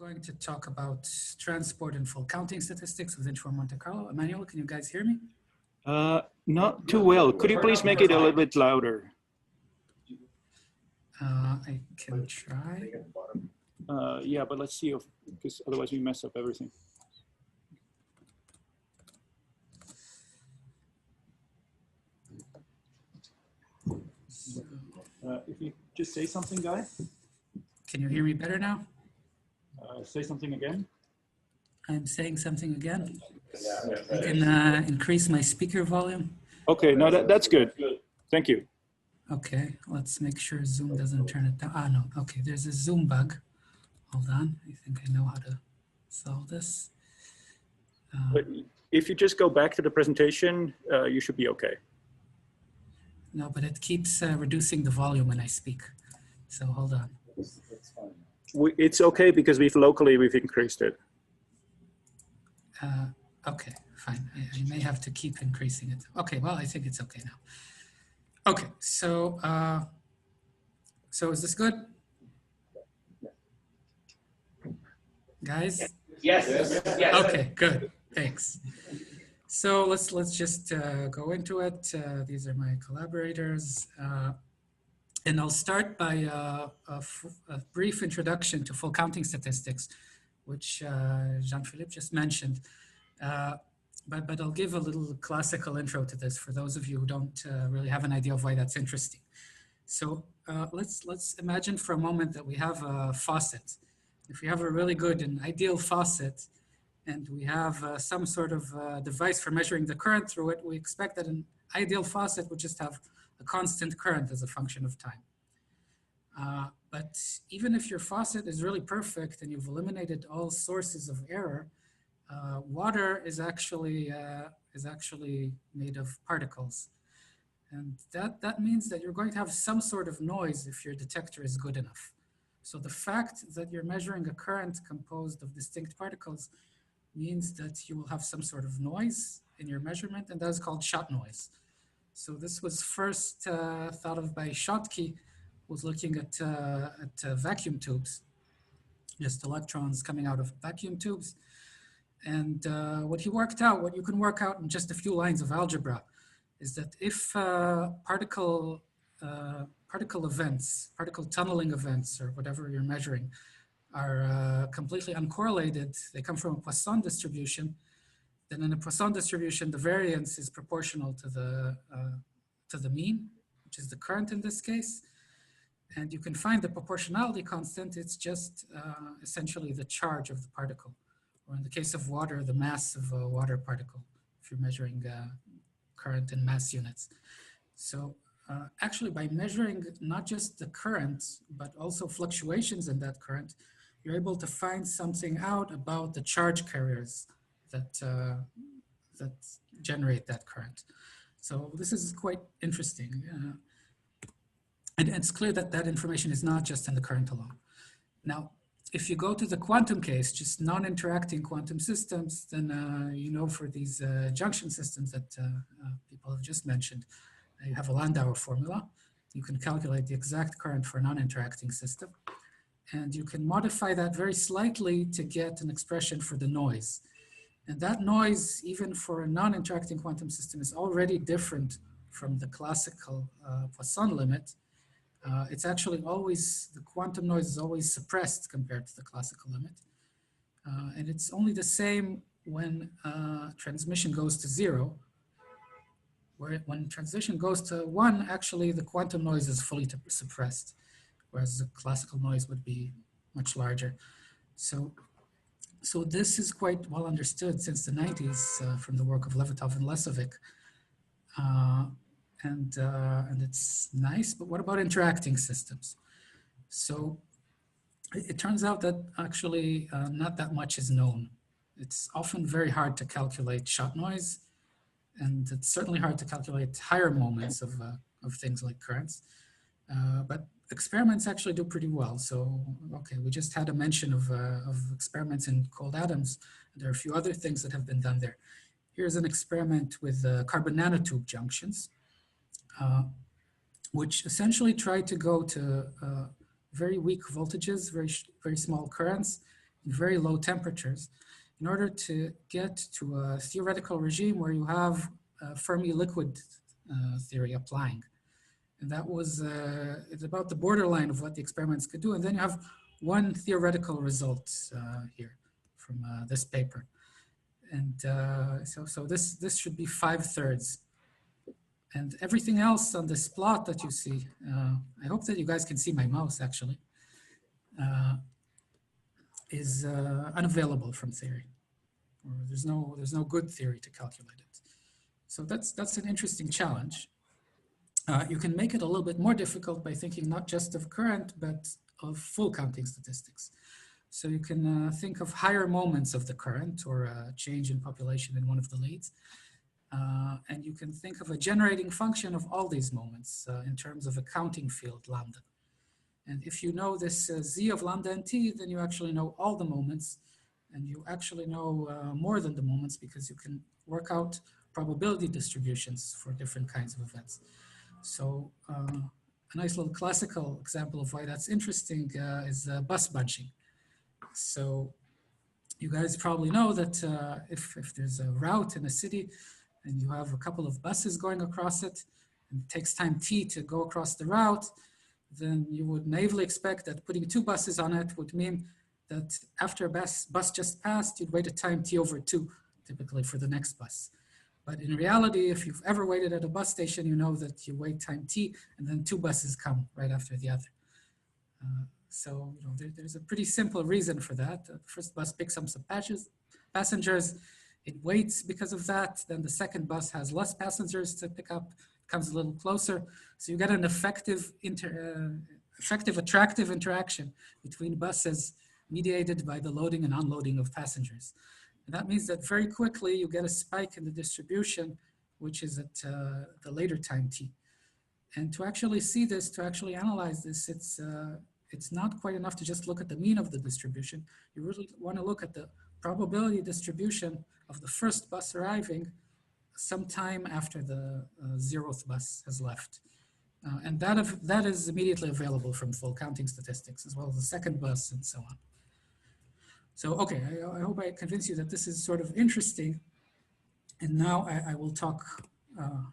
going to talk about transport and full counting statistics with Inform Monte Carlo. Emmanuel, can you guys hear me? Not too well. Could you please make it a little bit louder? I can try. Yeah, but let's see, because otherwise we mess up everything. If you just say something, Guy. Can you hear me better now? Say something again. I'm saying something again. I can increase my speaker volume. Okay, no, that's good. Thank you. Okay, let's make sure Zoom doesn't turn it down. Ah, no, okay, there's a Zoom bug. Hold on, I think I know how to solve this. But if you just go back to the presentation, you should be okay. No, but it keeps reducing the volume when I speak. So hold on. It's okay because we've increased it. Okay, fine. I may have to keep increasing it. Okay, well, I think it's okay now. Okay, so is this good? Guys? Yes. Okay, good. Thanks. So let's just go into it. These are my collaborators. And I'll start by a brief introduction to full counting statistics, which Jean-Philippe just mentioned. But I'll give a little classical intro to this for those of you who don't really have an idea of why that's interesting. So let's imagine for a moment that we have a faucet. If we have a really good and ideal faucet, and we have some sort of device for measuring the current through it, we expect that an ideal faucet would just have a constant current as a function of time. But even if your faucet is really perfect and you've eliminated all sources of error, water is actually made of particles. And that means that you're going to have some sort of noise if your detector is good enough. So the fact that you're measuring a current composed of distinct particles means that you will have some sort of noise in your measurement, and that's called shot noise. So this was first thought of by Schottky, who was looking at vacuum tubes, just electrons coming out of vacuum tubes. And what he worked out, what you can work out in just a few lines of algebra, is that if particle events, particle tunneling events, or whatever you're measuring, are completely uncorrelated, they come from a Poisson distribution, then in a Poisson distribution, the variance is proportional to the mean, which is the current in this case. And you can find the proportionality constant. It's just essentially the charge of the particle, or in the case of water, the mass of a water particle, if you're measuring current in mass units. So actually, by measuring not just the current, but also fluctuations in that current, you're able to find something out about the charge carriers that generate that current. So this is quite interesting. And it's clear that that information is not just in the current alone. Now, if you go to the quantum case, just non-interacting quantum systems, then you know for these junction systems that people have just mentioned, you have a Landauer formula. You can calculate the exact current for a non-interacting system. And you can modify that very slightly to get an expression for the noise. And that noise, even for a non-interacting quantum system, is already different from the classical Poisson limit. It's actually always, the quantum noise is always suppressed compared to the classical limit. And it's only the same when transmission goes to 0, where when transition goes to 1, actually the quantum noise is fully suppressed, whereas the classical noise would be much larger. So this is quite well understood since the 90s from the work of Levitov and Lesovic. And it's nice, but what about interacting systems? So it turns out that actually not that much is known. It's often very hard to calculate shot noise, and it's certainly hard to calculate higher moments of things like currents. But experiments actually do pretty well. So, okay, we just had a mention of experiments in cold atoms. There are a few other things that have been done there. Here's an experiment with carbon nanotube junctions, which essentially try to go to very weak voltages, very small currents, very low temperatures in order to get to a theoretical regime where you have Fermi liquid theory applying. And that was, it's about the borderline of what the experiments could do. And then you have one theoretical result here from this paper. And so this should be 5/3. And everything else on this plot that you see, I hope that you guys can see my mouse actually, is unavailable from theory. Or there's no good theory to calculate it. So that's an interesting challenge. You can make it a little bit more difficult by thinking not just of current, but of full counting statistics. So you can think of higher moments of the current or a change in population in one of the leads. And you can think of a generating function of all these moments in terms of a counting field, lambda. And if you know this z of lambda and t, then you actually know all the moments, and you actually know more than the moments because you can work out probability distributions for different kinds of events. So a nice little classical example of why that's interesting is bus bunching. So you guys probably know that if there's a route in a city and you have a couple of buses going across it, and it takes time t to go across the route, then you would naively expect that putting 2 buses on it would mean that after a bus just passed, you'd wait a time t over 2, typically for the next bus. But in reality, if you've ever waited at a bus station, you know that you wait time t, and then 2 buses come right after the other. So you know, there's a pretty simple reason for that. The first bus picks up some passengers, it waits because of that. Then the second bus has less passengers to pick up, comes a little closer. So you get an effective, attractive interaction between buses mediated by the loading and unloading of passengers. And that means that very quickly you get a spike in the distribution, which is at the later time t. And to actually see this, to actually analyze this, it's not quite enough to just look at the mean of the distribution. You really want to look at the probability distribution of the first bus arriving sometime after the 0th bus has left. And that is immediately available from full counting statistics, as well as the second bus and so on. So, okay, I hope I convince you that this is sort of interesting. And now I will talk,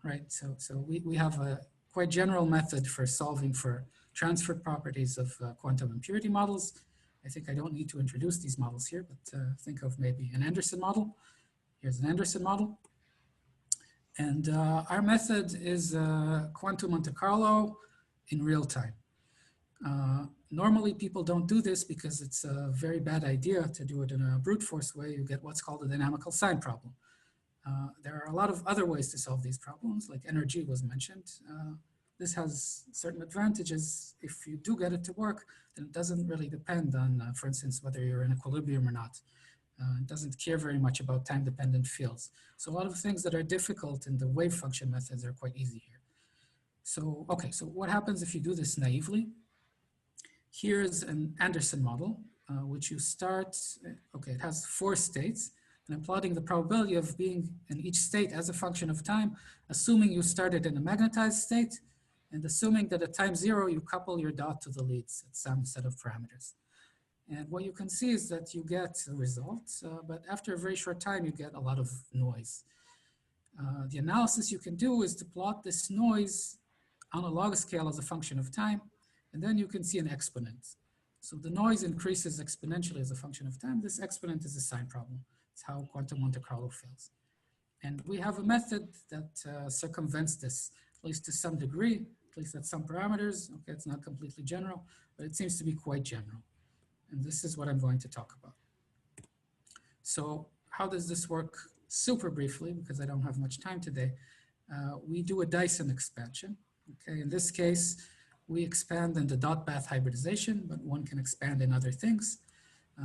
right? So we have a quite general method for solving for transfer properties of quantum impurity models. I think I don't need to introduce these models here, but think of maybe an Anderson model. Here's an Anderson model. And our method is quantum Monte Carlo in real time. Normally people don't do this because it's a very bad idea to do it in a brute force way. You get what's called a dynamical sign problem. There are a lot of other ways to solve these problems, like energy was mentioned. This has certain advantages. If you do get it to work, then it doesn't really depend on, for instance, whether you're in equilibrium or not. It doesn't care very much about time-dependent fields. So a lot of things that are difficult in the wave function methods are quite easy here. So, okay, so what happens if you do this naively? Here's an Anderson model, which you start, okay, it has 4 states, and I'm plotting the probability of being in each state as a function of time, assuming you started in a magnetized state, and assuming that at time 0, you couple your dot to the leads at some set of parameters. And what you can see is that you get a result, but after a very short time, you get a lot of noise. The analysis you can do is to plot this noise on a log scale as a function of time, and then you can see an exponent. So the noise increases exponentially as a function of time. This exponent is a sign problem. It's how quantum Monte Carlo fails. And we have a method that circumvents this, at least to some degree, at least at some parameters. Okay, it's not completely general, but it seems to be quite general. And this is what I'm going to talk about. So how does this work? Super briefly, because I don't have much time today. We do a Dyson expansion. Okay, in this case, we expand in the dot bath hybridization, but one can expand in other things.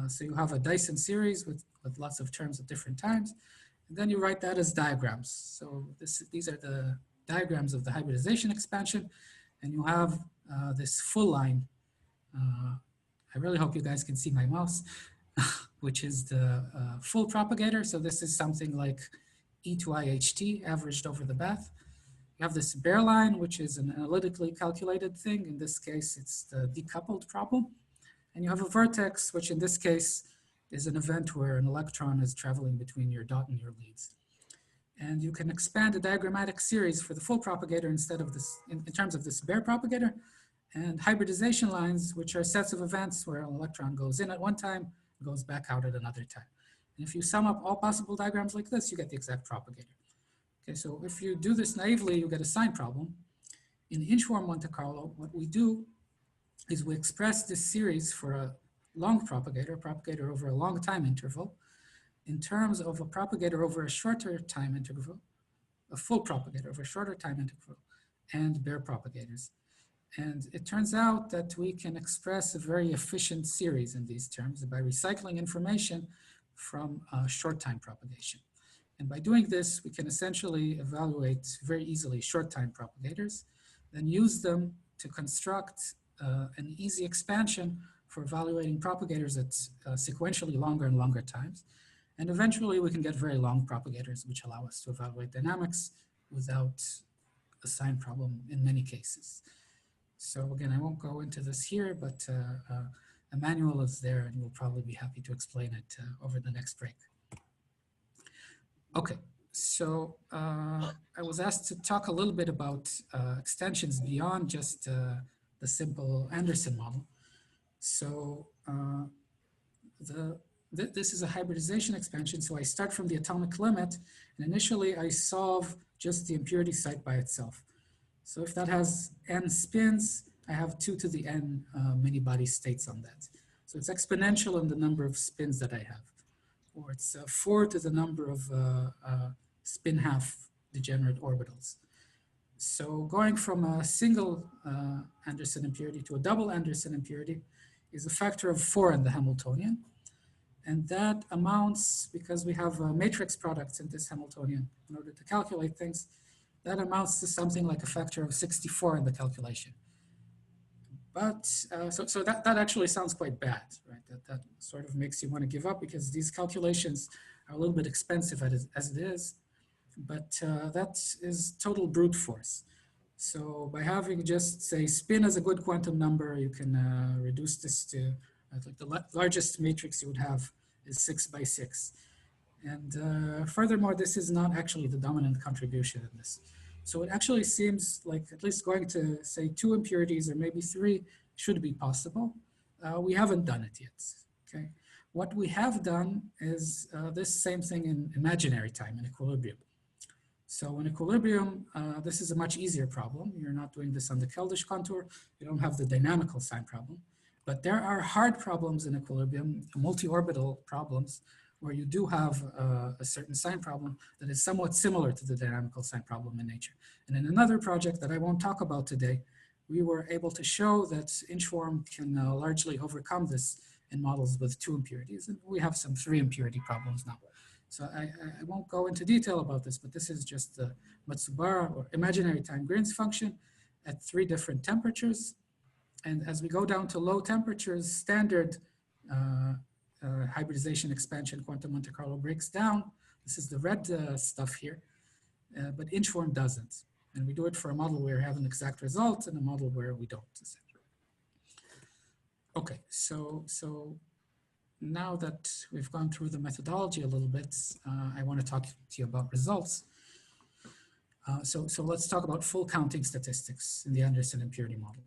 So you have a Dyson series with lots of terms at different times. And then you write that as diagrams. So these are the diagrams of the hybridization expansion. And you have this full line. I really hope you guys can see my mouse, which is the full propagator. So this is something like e to IHT averaged over the bath. You have this bare line, which is an analytically calculated thing. In this case, it's the decoupled problem. And you have a vertex, which in this case is an event where an electron is traveling between your dot and your leads. And you can expand a diagrammatic series for the full propagator instead of this, in terms of this bare propagator, and hybridization lines, which are sets of events where an electron goes in at one time, goes back out at another time. And if you sum up all possible diagrams like this, you get the exact propagator. Okay, so if you do this naively, you get a sign problem. In inch-form Monte Carlo, what we do is we express this series for a long propagator over a long time interval, in terms of a propagator over a shorter time interval, a full propagator over a shorter time interval, and bare propagators. And it turns out that we can express a very efficient series in these terms by recycling information from short time propagation. And by doing this, we can essentially evaluate very easily short time propagators, then use them to construct an easy expansion for evaluating propagators at sequentially longer and longer times. And eventually we can get very long propagators, which allow us to evaluate dynamics without a sign problem in many cases. So again, I won't go into this here, but a manual is there and we'll probably be happy to explain it over the next break. Okay, so I was asked to talk a little bit about extensions beyond just the simple Anderson model. So this is a hybridization expansion. So I start from the atomic limit, and initially I solve just the impurity site by itself. So if that has n spins, I have 2 to the n many-body states on that. So it's exponential in the number of spins that I have, or it's 4 to the number of spin half degenerate orbitals. So going from a single Anderson impurity to a double Anderson impurity is a factor of 4 in the Hamiltonian. And that amounts, because we have matrix products in this Hamiltonian in order to calculate things, that amounts to something like a factor of 64 in the calculation. But, so that actually sounds quite bad, right? That sort of makes you want to give up because these calculations are a little bit expensive as it is, but that is total brute force. So by having just say spin as a good quantum number, you can reduce this to like the largest matrix you would have is 6 by 6. And furthermore, this is not actually the dominant contribution in this. So it actually seems like at least going to say 2 impurities or maybe 3 should be possible. We haven't done it yet, okay? What we have done is this same thing in imaginary time, in equilibrium. So in equilibrium, this is a much easier problem. You're not doing this on the Keldysh contour. You don't have the dynamical sign problem. But there are hard problems in equilibrium, multi-orbital problems, where you do have a certain sign problem that is somewhat similar to the dynamical sign problem in nature. And in another project that I won't talk about today, we were able to show that inch-form can largely overcome this in models with 2 impurities. And we have some 3 impurity problems now. So I won't go into detail about this, but this is just the Matsubara or imaginary time Green's function at 3 different temperatures. And as we go down to low temperatures, standard hybridization expansion quantum Monte Carlo breaks down. This is the red stuff here, but inch-form doesn't. And we do it for a model where we have an exact result and a model where we don't. Okay, so now that we've gone through the methodology a little bit, I want to talk to you about results. So let's talk about full counting statistics in the Anderson impurity model.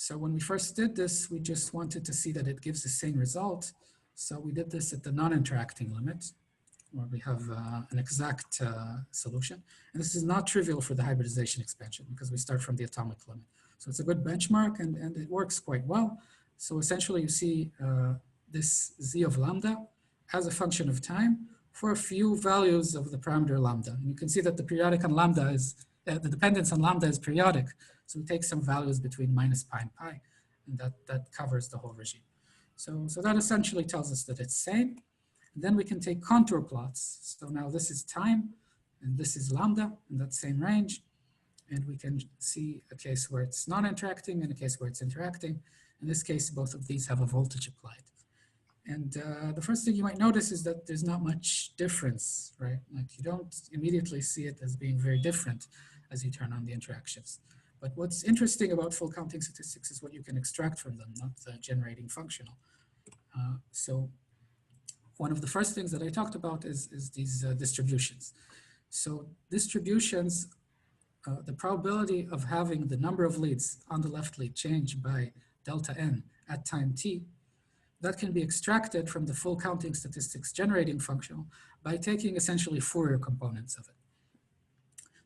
So when we first did this, we just wanted to see that it gives the same result. So we did this at the non-interacting limit, where we have an exact solution. And this is not trivial for the hybridization expansion because we start from the atomic limit. So it's a good benchmark and it works quite well. So essentially you see this z of lambda as a function of time for a few values of the parameter lambda. And you can see that the periodic on lambda is, the dependence on lambda is periodic. So we take some values between minus pi and pi, and that covers the whole regime. So that essentially tells us that it's sane. And then we can take contour plots. So now this is time, and this is lambda in that same range. And we can see a case where it's non-interacting and a case where it's interacting. In this case, both of these have a voltage applied. And the first thing you might notice is that there's not much difference, right? Like you don't immediately see it as being very different as you turn on the interactions. But what's interesting about full counting statistics is what you can extract from them, not the generating functional. So one of the first things that I talked about is these distributions. So distributions, the probability of having the number of leads on the left lead change by delta n at time t, that can be extracted from the full counting statistics generating function by taking essentially Fourier components of it.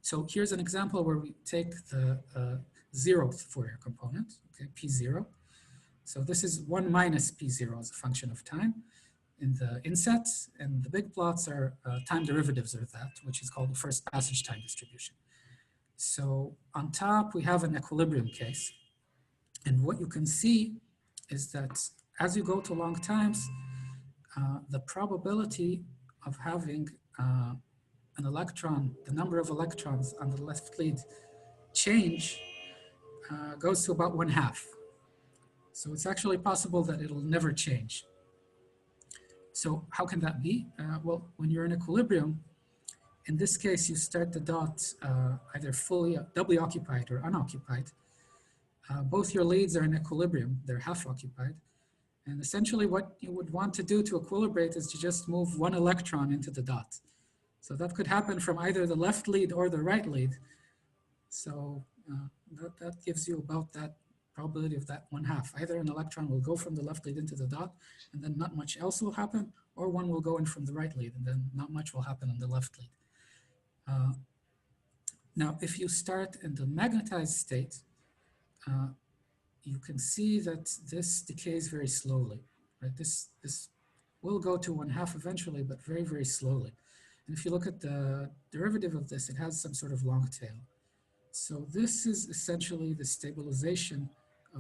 So here's an example where we take the zeroth Fourier component, okay, P0. So this is 1 minus P0 as a function of time in the inset, and the big plots are time derivatives of that, which is called the first passage time distribution. So on top, we have an equilibrium case. And what you can see is that as you go to long times, the probability of having an electron, the number of electrons on the left lead change goes to about 1/2. So it's actually possible that it'll never change. So how can that be? Well, when you're in equilibrium, in this case, you start the dot either fully, doubly occupied or unoccupied. Both your leads are in equilibrium, they're half occupied. And essentially what you would want to do to equilibrate is to just move one electron into the dot. So that could happen from either the left lead or the right lead. So that gives you about that probability of that 1/2. Either an electron will go from the left lead into the dot and then not much else will happen, or one will go in from the right lead and then not much will happen on the left lead. Now, if you start in the magnetized state, you can see that this decays very slowly, right? This will go to 1/2 eventually, but very, very slowly. And if you look at the derivative of this, it has some sort of long tail. So this is essentially the stabilization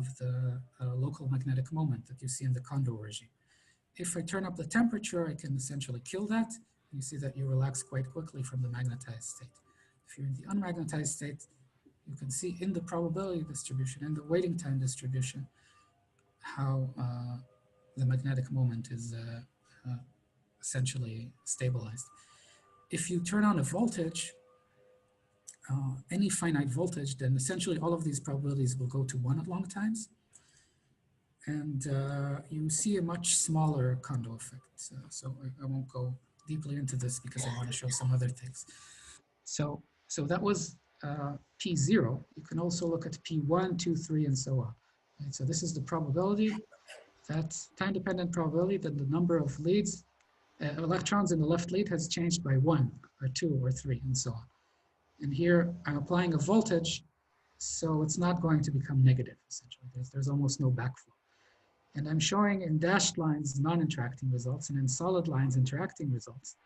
of the local magnetic moment that you see in the Kondo regime. If I turn up the temperature, I can essentially kill that. You see that you relax quite quickly from the magnetized state. If you're in the unmagnetized state, you can see in the probability distribution and the waiting time distribution how the magnetic moment is essentially stabilized. If you turn on a voltage, any finite voltage, then essentially all of these probabilities will go to 1 at long times. And you see a much smaller Kondo effect. So I won't go deeply into this because I want to show some other things. So that was P0. You can also look at P1, 2, 3, and so on. Right? So this is the probability, that's time-dependent probability that the number of leads, electrons in the left lead has changed by 1 or 2 or 3 and so on. And here I'm applying a voltage, so it's not going to become negative, essentially. There's almost no backflow. And I'm showing in dashed lines non-interacting results and in solid lines interacting results.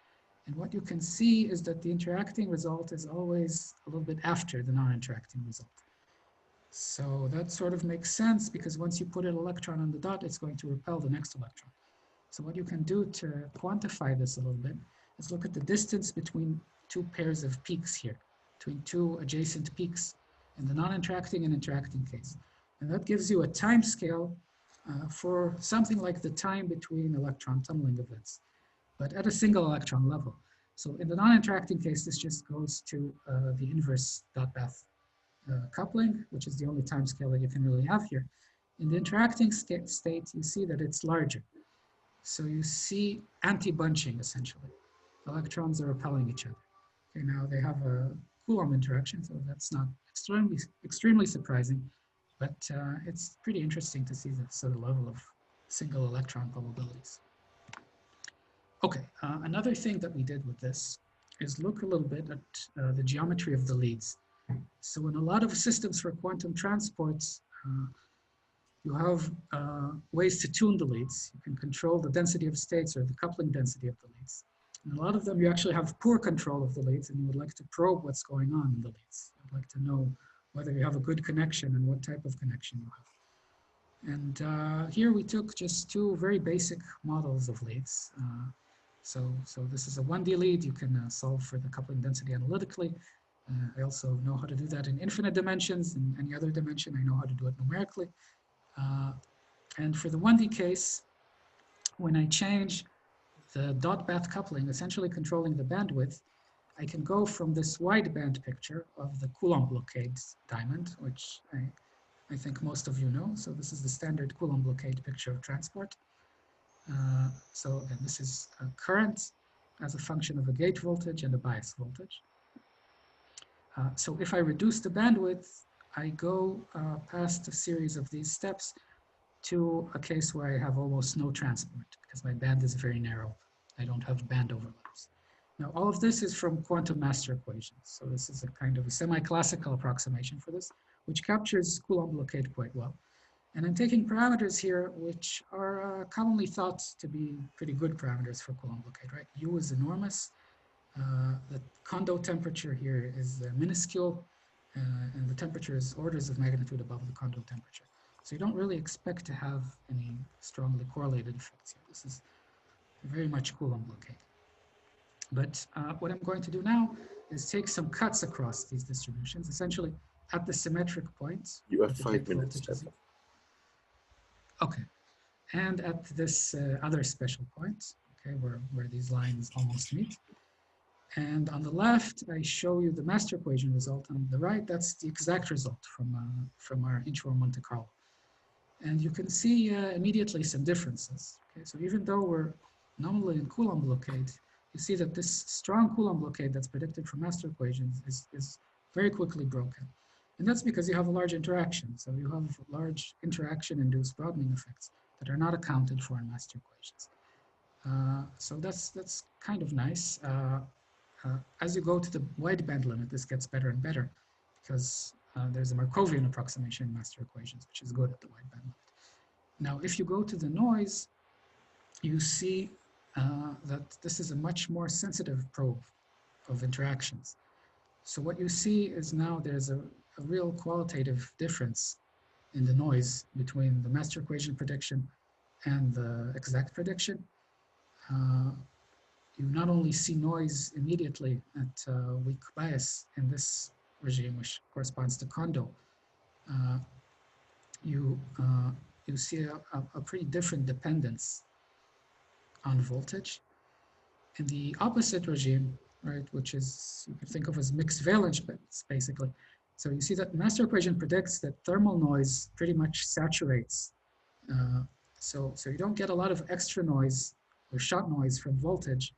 And what you can see is that the interacting result is always a little bit after the non-interacting result. So that sort of makes sense because once you put an electron on the dot, it's going to repel the next electron. So what you can do to quantify this a little bit is look at the distance between two pairs of peaks here, between two adjacent peaks in the non-interacting and interacting case. And that gives you a time scale for something like the time between electron tunneling events, but at a single electron level. So in the non-interacting case, this just goes to the inverse dot path coupling, which is the only time scale that you can really have here. In the interacting state, you see that it's larger. So you see anti-bunching, essentially. Electrons are repelling each other. Okay, now they have a Coulomb interaction, so that's not extremely surprising, but it's pretty interesting to see the sort of level of single electron probabilities. Okay, another thing that we did with this is look a little bit at the geometry of the leads. So in a lot of systems for quantum transports, you have ways to tune the leads. You can control the density of states or the coupling density of the leads. And a lot of them, you actually have poor control of the leads and you would like to probe what's going on in the leads. You'd like to know whether you have a good connection and what type of connection you have. And here we took just two very basic models of leads. So this is a 1D lead. You can solve for the coupling density analytically. I also know how to do that in infinite dimensions. In any other dimension, I know how to do it numerically. And for the 1D case, when I change the dot path coupling, essentially controlling the bandwidth, I can go from this wideband picture of the Coulomb blockade diamond, which I think most of you know. So this is the standard Coulomb blockade picture of transport. So, and this is current as a function of a gate voltage and a bias voltage. So if I reduce the bandwidth, I go past a series of these steps to a case where I have almost no transport because my band is very narrow. I don't have band overlaps. Now, all of this is from quantum master equations. So this is a kind of a semi-classical approximation for this, which captures Coulomb blockade quite well. And I'm taking parameters here which are commonly thought to be pretty good parameters for Coulomb blockade, right? U is enormous. The condo temperature here is minuscule, and the temperature is orders of magnitude above the condo temperature. So you don't really expect to have any strongly correlated effects here. This is very much Coulomb blockade. But what I'm going to do now is take some cuts across these distributions, essentially at the symmetric points. You have 5 minutes. Okay, and at this other special point, okay, where these lines almost meet. And on the left, I show you the master equation result. On the right, that's the exact result from our intro Monte Carlo. And you can see immediately some differences. Okay, so even though we're nominally in Coulomb blockade, you see that this strong Coulomb blockade that's predicted from master equations is very quickly broken. And that's because you have a large interaction. So you have large interaction-induced broadening effects that are not accounted for in master equations. So that's kind of nice. As you go to the wideband limit, this gets better and better because there's a Markovian approximation in master equations, which is good at the wideband limit. Now, if you go to the noise, you see that this is a much more sensitive probe of interactions. So what you see is now there's a real qualitative difference in the noise between the master equation prediction and the exact prediction. You not only see noise immediately at weak bias in this regime, which corresponds to condo, you see a pretty different dependence on voltage. In the opposite regime, right, which is, you can think of as mixed valence basically. So you see that master equation predicts that thermal noise pretty much saturates. So you don't get a lot of extra noise or shot noise from voltage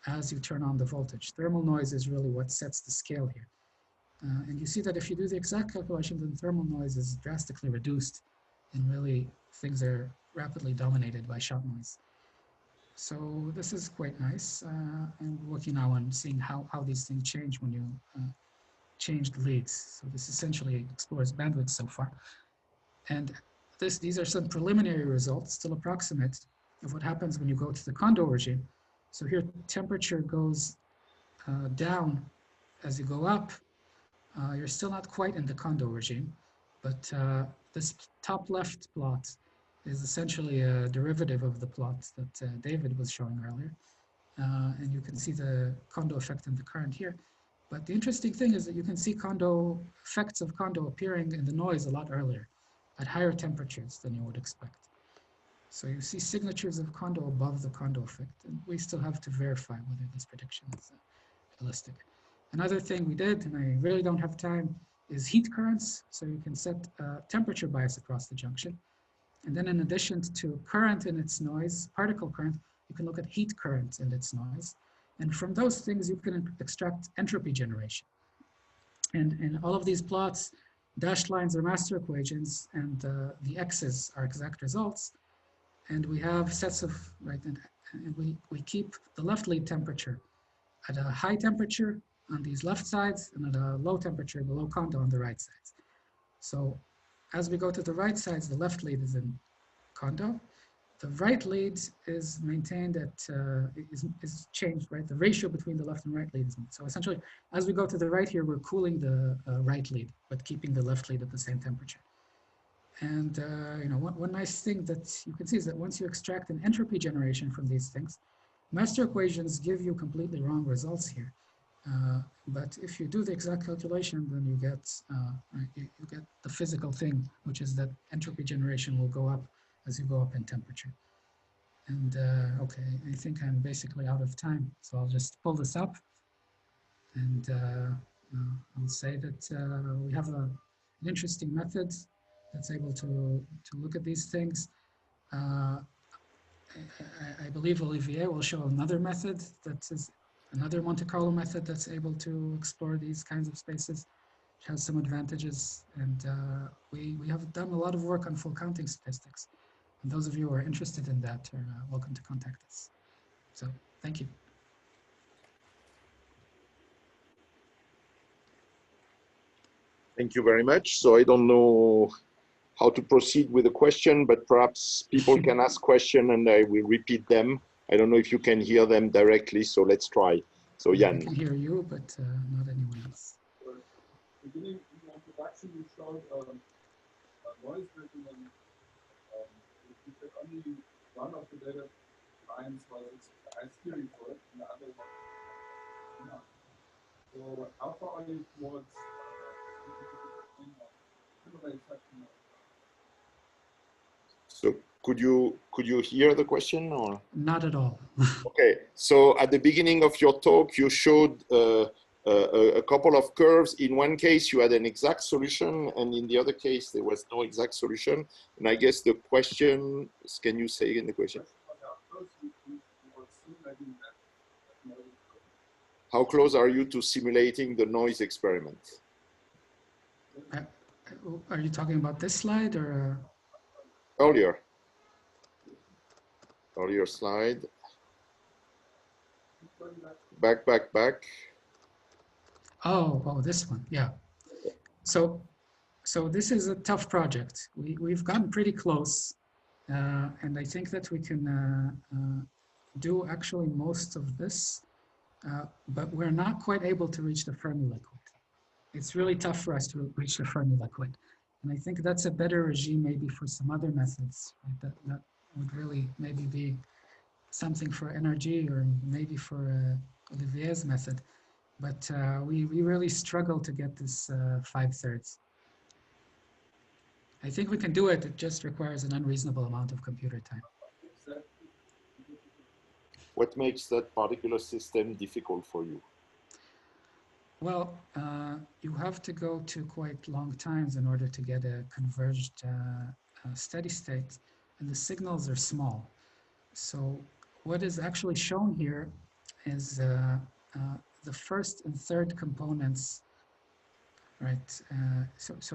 as you turn on the voltage. Thermal noise is really what sets the scale here. And you see that if you do the exact calculation, then thermal noise is drastically reduced, and really things are rapidly dominated by shot noise. So this is quite nice. I'm working now on seeing how these things change when you change the leads. So this essentially explores bandwidth so far. And these are some preliminary results, still approximate, of what happens when you go to the condo regime. So here temperature goes down as you go up. You're still not quite in the condo regime, but this top left plot is essentially a derivative of the plot that David was showing earlier. And you can see the condo effect in the current here. But the interesting thing is that you can see effects of condo appearing in the noise a lot earlier, at higher temperatures than you would expect. So you see signatures of condo above the condo effect, and we still have to verify whether this prediction is realistic. Another thing we did, and I really don't have time, is heat currents. So you can set temperature bias across the junction. And then in addition to current and its noise, particle current, you can look at heat current and its noise. And from those things, you can extract entropy generation. And in all of these plots, dashed lines are master equations, and the x's are exact results. And we have sets of, right, and we keep the left lead temperature at a high temperature on these left sides and at a low temperature below condo on the right sides. So as we go to the right sides, the left lead is in condo. The right lead is maintained at, is changed, right? The ratio between the left and right lead is moved. So essentially, as we go to the right here, we're cooling the right lead, but keeping the left lead at the same temperature. And you know, one nice thing that you can see is that once you extract an entropy generation from these things, master equations give you completely wrong results here. But if you do the exact calculation, then you get you get the physical thing, which is that entropy generation will go up as you go up in temperature. And okay, I think I'm basically out of time, so I'll just pull this up, and I'll say that we have an interesting method that's able to look at these things. I believe Olivier will show another method that is another Monte Carlo method that's able to explore these kinds of spaces, which has some advantages. And we have done a lot of work on full counting statistics. And those of you who are interested in that are welcome to contact us. So thank you. Thank you very much. So I don't know how to proceed with the question, but perhaps people can ask questions and I will repeat them. I don't know if you can hear them directly, so let's try. So Jan. I can hear you, but not anyone else. Beginning in the introduction, you showed noise measurement. You said only one of the data lines was the steering for it, and the other one not. So how far are you towards simulate such a So could you hear the question or? Not at all. Okay, so at the beginning of your talk, you showed a couple of curves. In one case, you had an exact solution, and in the other case, there was no exact solution. And I guess the question, can you say again the question? How close are you to simulating the noise experiment? Are you talking about this slide or? Earlier slide. Back. Oh, this one, yeah. So this is a tough project. We've gotten pretty close, and I think that we can do actually most of this, but we're not quite able to reach the Fermi liquid. It's really tough for us to reach the Fermi liquid. And I think that's a better regime maybe for some other methods, right? That would really maybe be something for NRG or maybe for Olivier's method. But we really struggle to get this 5/3. I think we can do it. It just requires an unreasonable amount of computer time. What makes that particular system difficult for you? Well, you have to go to quite long times in order to get a converged steady state, and the signals are small. So what is actually shown here is the first and third components, right? So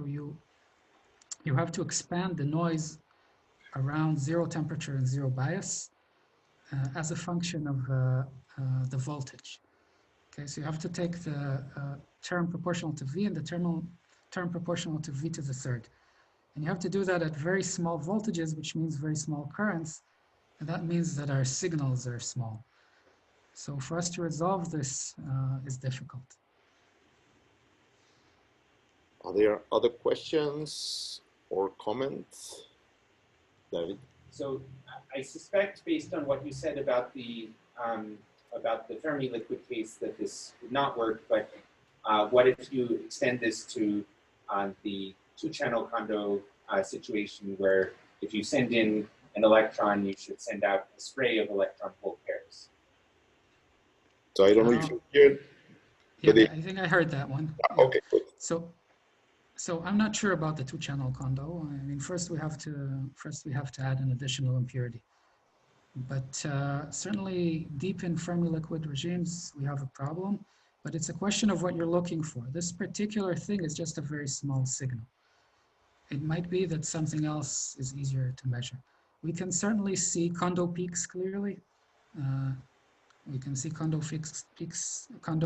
you have to expand the noise around zero temperature and zero bias as a function of the voltage. Okay, so you have to take the term proportional to V and the term proportional to V to the third. And you have to do that at very small voltages, which means very small currents. And that means that our signals are small. So for us to resolve this is difficult. Are there other questions or comments? David? So I suspect, based on what you said about the Fermi liquid case, that this would not work. But what if you extend this to the two-channel Kondo situation, where if you send in an electron, you should send out a spray of electron hole pairs? So I don't know if you heard. Yeah, I think I heard that one. Yeah. Okay, good. So I'm not sure about the two-channel Kondo. I mean, first we have to add an additional impurity. But certainly deep in Fermi liquid regimes, we have a problem. But it's a question of what you're looking for. This particular thing is just a very small signal. It might be that something else is easier to measure. We can certainly see Kondo peaks clearly. We can see Kondo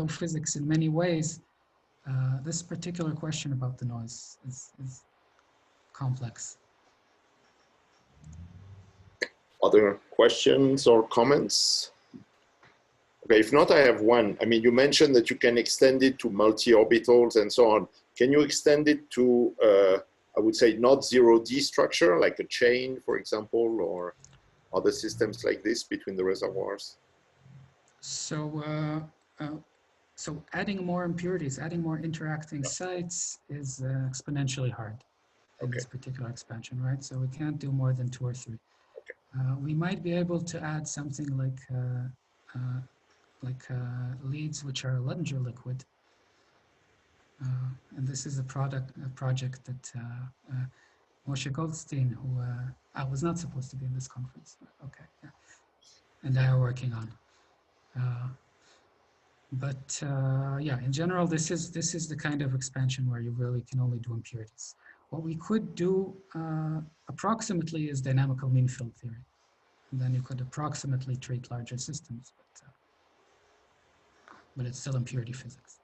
physics in many ways. This particular question about the noise is complex. Other questions or comments? Okay, if not, I have one. I mean, you mentioned that you can extend it to multi-orbitals and so on. Can you extend it to, I would say, not 0D structure, like a chain, for example, or other systems like this between the reservoirs? So adding more impurities, adding more interacting sites is exponentially hard in this particular expansion, right? So we can't do more than 2 or 3. We might be able to add something like leads which are Luttinger liquid, and this is a project that Moshe Goldstein, who I was not supposed to be in this conference. Okay, yeah. and I are working on. Yeah, in general, this is the kind of expansion where you really can only do impurities. What we could do approximately is dynamical mean field theory. And then you could approximately treat larger systems, but it's still impurity physics.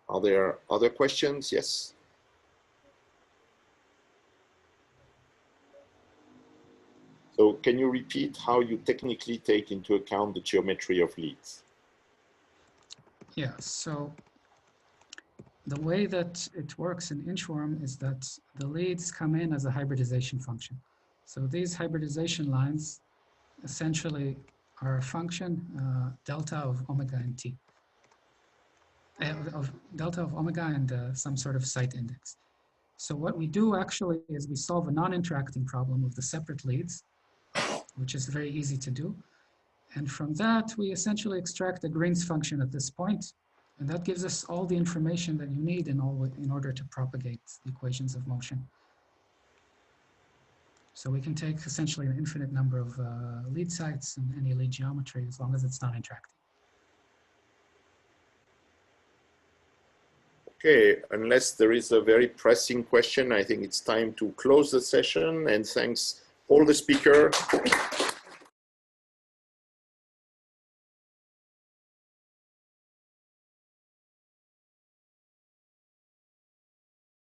Are there other questions? Yes. So can you repeat how you technically take into account the geometry of leads? Yeah, so the way that it works in Inchworm is that the leads come in as a hybridization function. So these hybridization lines essentially are a function delta of omega and t, of delta of omega and some sort of site index. So what we do actually is we solve a non-interacting problem of the separate leads, which is very easy to do. And from that, we essentially extract the Green's function at this point, and that gives us all the information that you need in order to propagate the equations of motion. So we can take essentially an infinite number of lead sites and any lead geometry as long as it's not interacting. Okay, unless there is a very pressing question, I think it's time to close the session, and thanks all the speakers.